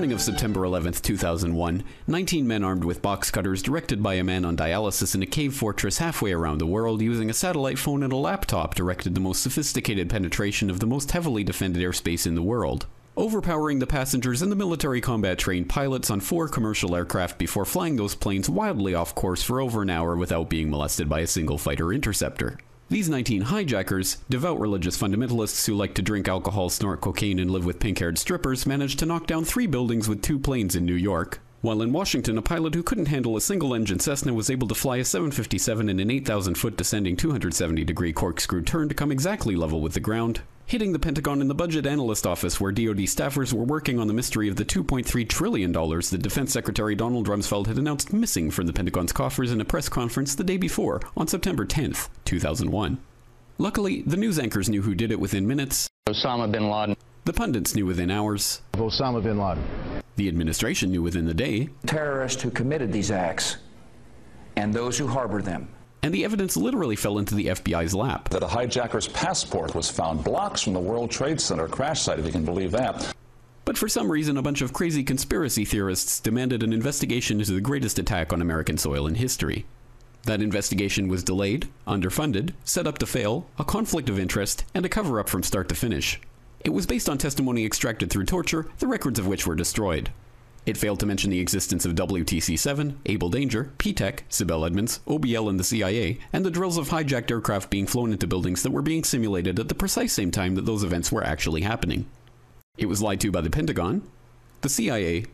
morning of September 11th, 2001, 19 men armed with box cutters, directed by a man on dialysis in a cave fortress halfway around the world, using a satellite phone and a laptop, directed the most sophisticated penetration of the most heavily defended airspace in the world, overpowering the passengers and the military combat-trained pilots on 4 commercial aircraft before flying those planes wildly off course for over an hour without being molested by a single fighter interceptor. These 19 hijackers, devout religious fundamentalists who like to drink alcohol, snort cocaine, and live with pink-haired strippers, managed to knock down 3 buildings with 2 planes in New York. While in Washington, a pilot who couldn't handle a single-engine Cessna was able to fly a 757 in an 8,000-foot descending 270-degree corkscrew turn to come exactly level with the ground, hitting the Pentagon in the budget analyst office where DoD staffers were working on the mystery of the $2.3 trillion that Defense Secretary Donald Rumsfeld had announced missing from the Pentagon's coffers in a press conference the day before, on September 10th, 2001. Luckily, the news anchors knew who did it within minutes. Osama bin Laden. The pundits knew within hours. Osama bin Laden. The administration knew within the day. Terrorists who committed these acts and those who harbor them. And the evidence literally fell into the FBI's lap. That a hijacker's passport was found blocks from the World Trade Center crash site, if you can believe that. But for some reason, a bunch of crazy conspiracy theorists demanded an investigation into the greatest attack on American soil in history. That investigation was delayed, underfunded, set up to fail, a conflict of interest, and a cover-up from start to finish. It was based on testimony extracted through torture, the records of which were destroyed. It failed to mention the existence of WTC-7, Able Danger, P-TECH, Sibel Edmonds, OBL and the CIA, and the drills of hijacked aircraft being flown into buildings that were being simulated at the precise same time that those events were actually happening. It was lied to by the Pentagon, the CIA,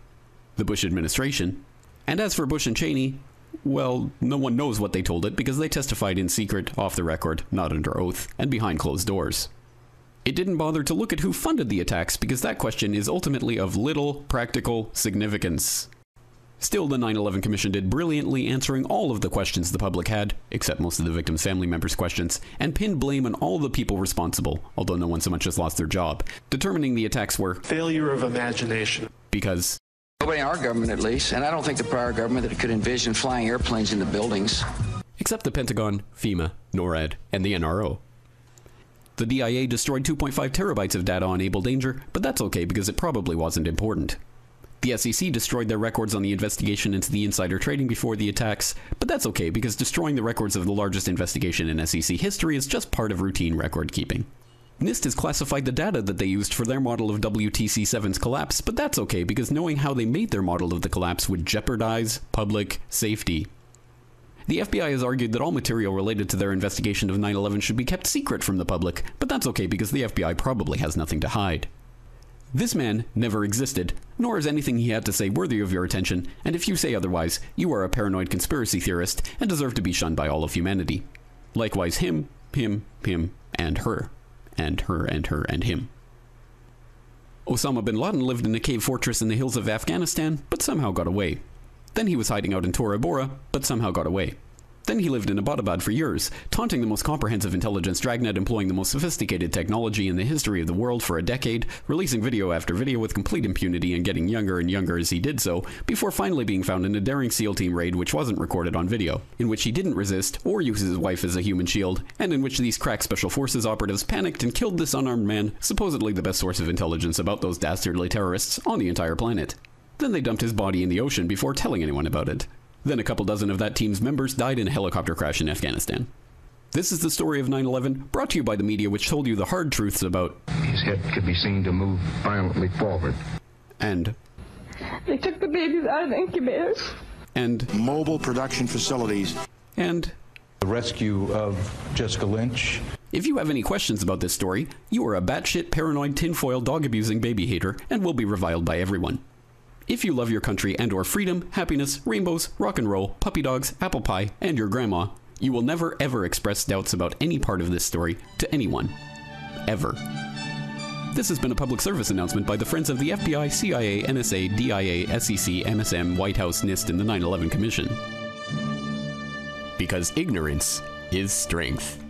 the Bush administration, and as for Bush and Cheney, well, no one knows what they told it because they testified in secret, off the record, not under oath, and behind closed doors. It didn't bother to look at who funded the attacks because that question is ultimately of little practical significance. Still, the 9/11 Commission did brilliantly, answering all of the questions the public had, except most of the victims' family members' questions, and pinned blame on all the people responsible, although no one so much as lost their job, determining the attacks were failure of imagination. Because nobody in our government, at least, and I don't think the prior government that could envision flying airplanes into buildings. Except the Pentagon, FEMA, NORAD, and the NRO. The DIA destroyed 2.5 terabytes of data on Able Danger, but that's okay because it probably wasn't important. The SEC destroyed their records on the investigation into the insider trading before the attacks, but that's okay because destroying the records of the largest investigation in SEC history is just part of routine record keeping. NIST has classified the data that they used for their model of WTC-7's collapse, but that's okay because knowing how they made their model of the collapse would jeopardize public safety. The FBI has argued that all material related to their investigation of 9/11 should be kept secret from the public, but that's okay because the FBI probably has nothing to hide. This man never existed, nor is anything he had to say worthy of your attention, and if you say otherwise, you are a paranoid conspiracy theorist and deserve to be shunned by all of humanity. Likewise him, and her, and her, and her, and him. Osama bin Laden lived in a cave fortress in the hills of Afghanistan, but somehow got away. Then he was hiding out in Tora Bora, but somehow got away. Then he lived in Abbottabad for years, taunting the most comprehensive intelligence dragnet employing the most sophisticated technology in the history of the world for a decade, releasing video after video with complete impunity and getting younger and younger as he did so, before finally being found in a daring SEAL team raid which wasn't recorded on video, in which he didn't resist or use his wife as a human shield, and in which these crack special forces operatives panicked and killed this unarmed man, supposedly the best source of intelligence about those dastardly terrorists on the entire planet. Then they dumped his body in the ocean before telling anyone about it. Then a couple dozen of that team's members died in a helicopter crash in Afghanistan. This is the story of 9/11, brought to you by the media which told you the hard truths about His head could be seen to move violently forward. And they took the babies out of the incubators. And mobile production facilities. And the rescue of Jessica Lynch. If you have any questions about this story, you are a batshit paranoid tinfoil dog-abusing baby hater and will be reviled by everyone. If you love your country and or freedom, happiness, rainbows, rock and roll, puppy dogs, apple pie, and your grandma, you will never ever express doubts about any part of this story to anyone. Ever. This has been a public service announcement by the Friends of the FBI, CIA, NSA, DIA, SEC, MSM, White House, NIST, and the 9/11 Commission. Because ignorance is strength.